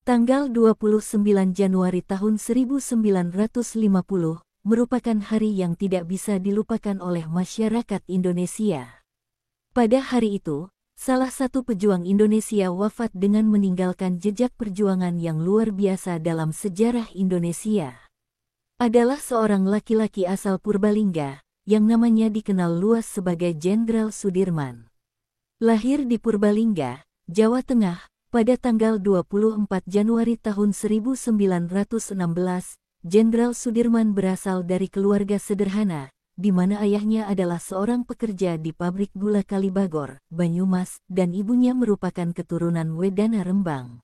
Tanggal 29 Januari tahun 1950 merupakan hari yang tidak bisa dilupakan oleh masyarakat Indonesia. Pada hari itu, salah satu pejuang Indonesia wafat dengan meninggalkan jejak perjuangan yang luar biasa dalam sejarah Indonesia. Adalah seorang laki-laki asal Purbalingga, yang namanya dikenal luas sebagai Jenderal Sudirman. Lahir di Purbalingga, Jawa Tengah, pada tanggal 24 Januari tahun 1916, Jenderal Sudirman berasal dari keluarga sederhana, di mana ayahnya adalah seorang pekerja di pabrik gula Kalibagor, Banyumas, dan ibunya merupakan keturunan Wedana Rembang.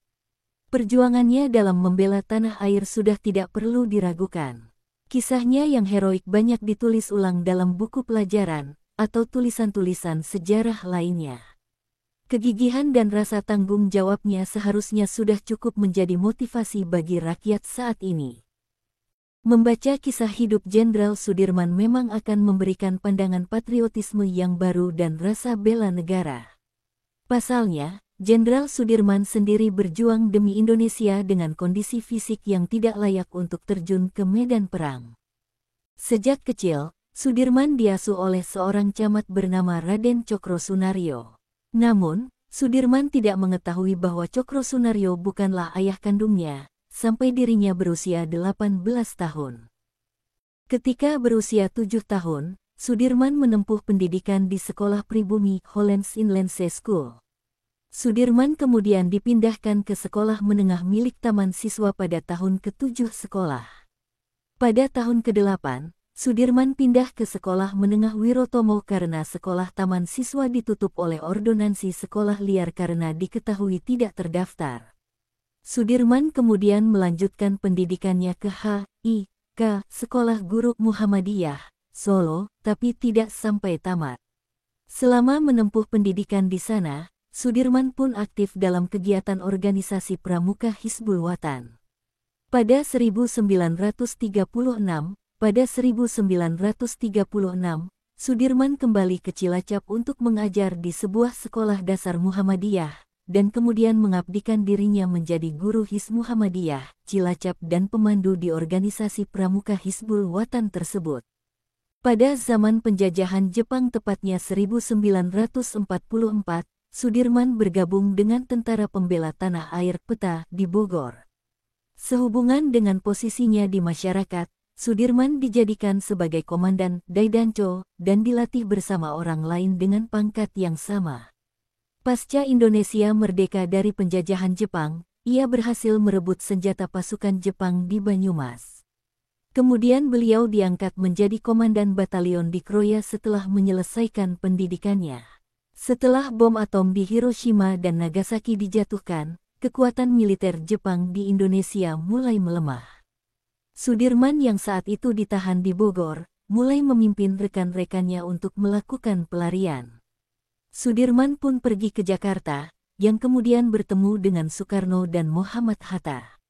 Perjuangannya dalam membela tanah air sudah tidak perlu diragukan. Kisahnya yang heroik banyak ditulis ulang dalam buku pelajaran, atau tulisan-tulisan sejarah lainnya. Kegigihan dan rasa tanggung jawabnya seharusnya sudah cukup menjadi motivasi bagi rakyat saat ini. Membaca kisah hidup Jenderal Sudirman memang akan memberikan pandangan patriotisme yang baru dan rasa bela negara. Pasalnya, Jenderal Sudirman sendiri berjuang demi Indonesia dengan kondisi fisik yang tidak layak untuk terjun ke medan perang. Sejak kecil, Sudirman diasuh oleh seorang camat bernama Raden Cokrosunaryo. Namun, Sudirman tidak mengetahui bahwa Cokrosunaryo bukanlah ayah kandungnya, sampai dirinya berusia 18 tahun. Ketika berusia 7 tahun, Sudirman menempuh pendidikan di sekolah pribumi Hollands Inland School. Sudirman kemudian dipindahkan ke sekolah menengah milik taman siswa pada tahun ke-7 sekolah. Pada tahun ke-8, Sudirman pindah ke sekolah menengah Wirotomo karena sekolah taman siswa ditutup oleh ordonansi sekolah liar karena diketahui tidak terdaftar. Sudirman kemudian melanjutkan pendidikannya ke HIK, Sekolah Guru Muhammadiyah, Solo, tapi tidak sampai tamat. Selama menempuh pendidikan di sana, Sudirman pun aktif dalam kegiatan organisasi pramuka Hizbul Wathan. Pada 1936, Sudirman kembali ke Cilacap untuk mengajar di sebuah sekolah dasar Muhammadiyah, dan kemudian mengabdikan dirinya menjadi guru Hizb Muhammadiyah, Cilacap dan pemandu di organisasi pramuka Hizbul Wathan tersebut. Pada zaman penjajahan Jepang tepatnya 1944, Sudirman bergabung dengan Tentara Pembela Tanah Air (PETA) di Bogor. Sehubungan dengan posisinya di masyarakat, Sudirman dijadikan sebagai komandan Daidanco dan dilatih bersama orang lain dengan pangkat yang sama. Pasca Indonesia merdeka dari penjajahan Jepang, ia berhasil merebut senjata pasukan Jepang di Banyumas. Kemudian beliau diangkat menjadi komandan batalion di Kroya setelah menyelesaikan pendidikannya. Setelah bom atom di Hiroshima dan Nagasaki dijatuhkan, kekuatan militer Jepang di Indonesia mulai melemah. Sudirman yang saat itu ditahan di Bogor, mulai memimpin rekan-rekannya untuk melakukan pelarian. Sudirman pun pergi ke Jakarta, yang kemudian bertemu dengan Soekarno dan Muhammad Hatta.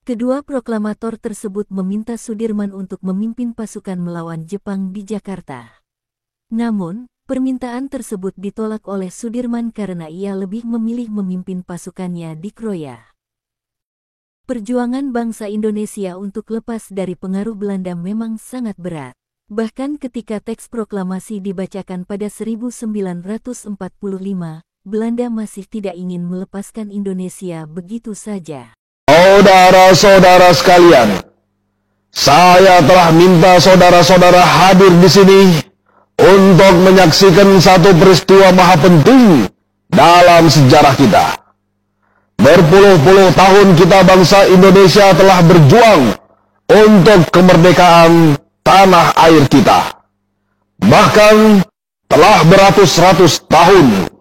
Kedua proklamator tersebut meminta Sudirman untuk memimpin pasukan melawan Jepang di Jakarta. Namun, permintaan tersebut ditolak oleh Sudirman karena ia lebih memilih memimpin pasukannya di Kroya. Perjuangan bangsa Indonesia untuk lepas dari pengaruh Belanda memang sangat berat. Bahkan ketika teks proklamasi dibacakan pada 1945, Belanda masih tidak ingin melepaskan Indonesia begitu saja. Saudara-saudara sekalian, saya telah minta saudara-saudara hadir di sini untuk menyaksikan satu peristiwa maha penting dalam sejarah kita. Berpuluh-puluh tahun kita bangsa Indonesia telah berjuang untuk kemerdekaan tanah air kita. Bahkan telah beratus-ratus tahun.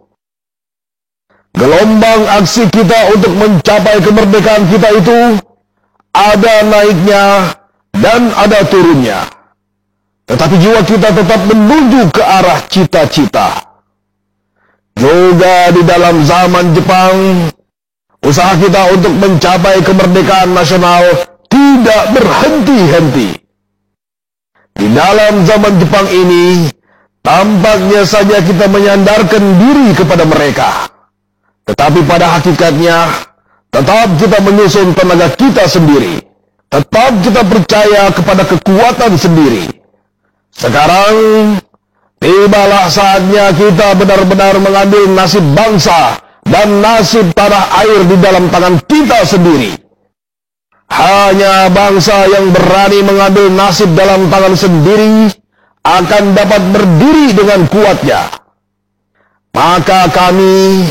Gelombang aksi kita untuk mencapai kemerdekaan kita itu ada naiknya dan ada turunnya. Tetapi jiwa kita tetap menuju ke arah cita-cita. Juga di dalam zaman Jepang, usaha kita untuk mencapai kemerdekaan nasional tidak berhenti-henti. Di dalam zaman Jepang ini, tampaknya saja kita menyandarkan diri kepada mereka. Tetapi pada hakikatnya, Tetap kita menyusun tenaga kita sendiri. Tetap kita percaya kepada kekuatan sendiri. Sekarang, tibalah saatnya kita benar-benar mengambil nasib bangsa dan nasib tanah air di dalam tangan kita sendiri. Hanya bangsa yang berani mengambil nasib dalam tangan sendiri akan dapat berdiri dengan kuatnya. Maka kami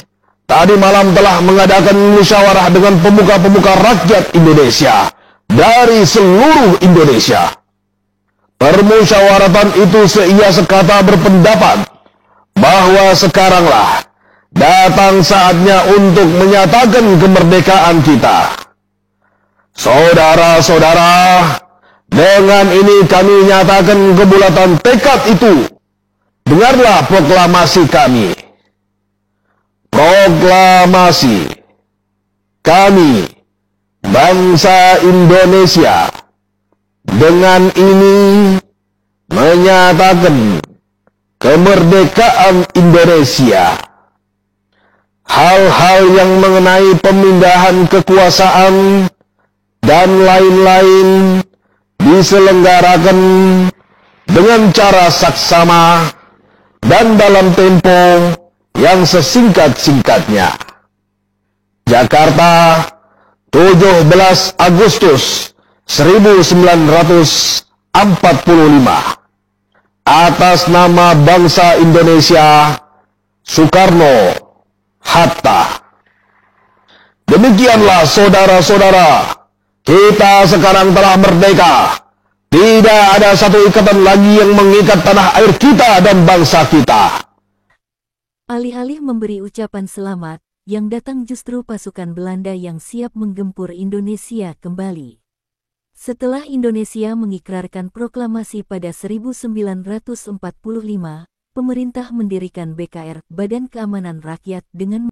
tadi malam telah mengadakan musyawarah dengan pemuka-pemuka rakyat Indonesia dari seluruh Indonesia. Permusyawaratan itu seia sekata berpendapat bahwa sekaranglah datang saatnya untuk menyatakan kemerdekaan kita. Saudara-saudara, dengan ini kami nyatakan kebulatan tekad itu. Dengarlah proklamasi kami. Proklamasi. Kami, bangsa Indonesia, dengan ini menyatakan kemerdekaan Indonesia. Hal-hal yang mengenai pemindahan kekuasaan dan lain-lain diselenggarakan dengan cara saksama dan dalam tempo yang sesingkat-singkatnya. Jakarta, 17 Agustus 1945. Atas nama bangsa Indonesia, Soekarno-Hatta. Demikianlah saudara-saudara, kita sekarang telah merdeka. Tidak ada satu ikatan lagi yang mengikat tanah air kita dan bangsa kita. Alih-alih memberi ucapan selamat, yang datang justru pasukan Belanda yang siap menggempur Indonesia kembali. Setelah Indonesia mengikrarkan proklamasi pada 1945, pemerintah mendirikan BKR, Badan Keamanan Rakyat, dengan